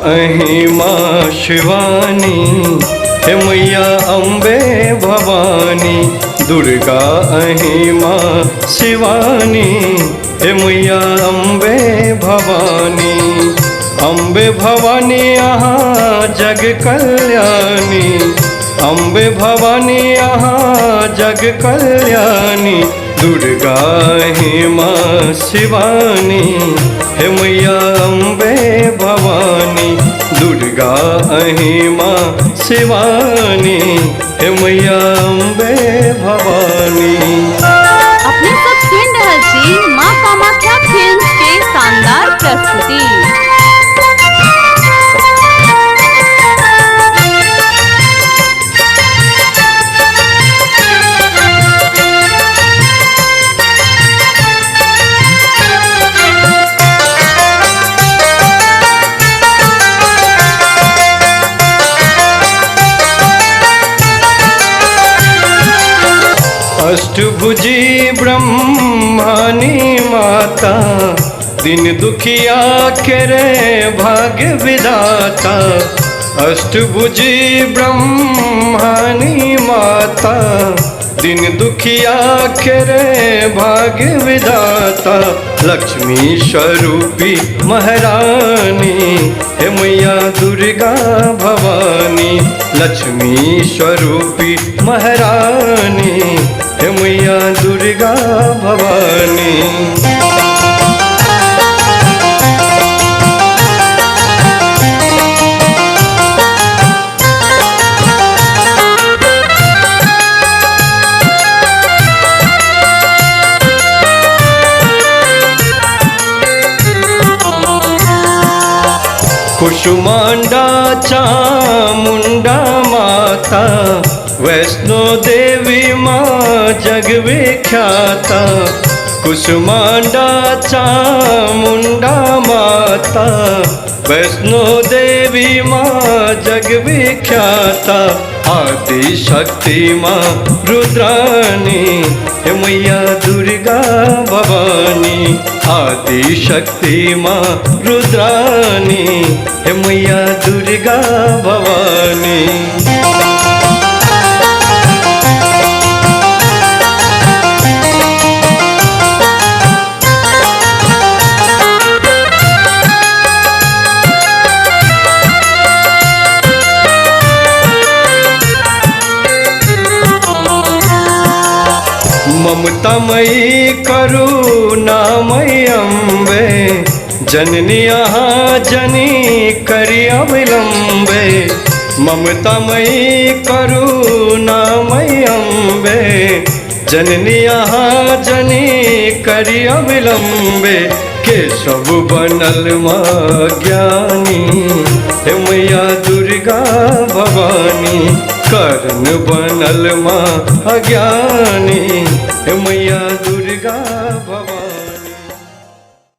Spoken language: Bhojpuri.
अहीं माँ शिवानी, हे मैया अम्बे भवानी। दुर्गा अहीं माँ शिवानी, हे मैया अम्बे भवानी। अम्बे भवानी अहाँ जग कल्याणी, अम्बे भवानी अहाँ जग कल्याणी। दुर्गा अहीं माँ शिवानी, हे मैया अम्बे भवानी। दुर्गा अहीं माँ शिवानी, हे मैया अम्बे भवानी। अपने सब सुन रहे छी माँ कामाख्या फिल्म्स के शानदार प्रस्तुति। अष्टभुजी ब्रह्मानी माता, दिन दुखिया के रे भाग्य विधाता। अष्टभुजी ब्रह्मानी माता, दिन दुखिया के रे भाग्य विधाता। लक्ष्मी स्वरूपी महारानी, हे मैया दुर्गा भवानी। लक्ष्मी स्वरूपी महारानी, हे मैया दुर्गा भवानी। कुसुमांडा चामुंडा माता, वैष्णो देवी माँ जग विख्याता। कुसुमांडा चामुंडा माता, वैष्णो देवी माँ जग विख्याता। आदि शक्ति माँ रुद्रानी, हे मैया दुर्गा भवानी। आदि शक्ति माँ रुद्रानी, हे मैया दुर्गा भवानी। ममतामयी करुणामयी अम्बे, जननी अहाँ जनी करी अविलंबे। ममतामयी करुणामयी अम्बे, जननी अहाँ जनी करी अविलंबे। केशव बनल माँ ज्ञानी, हे मैया दुर्गा भवानी। कर्ण बनल माँ अज्ञानी, हे मैया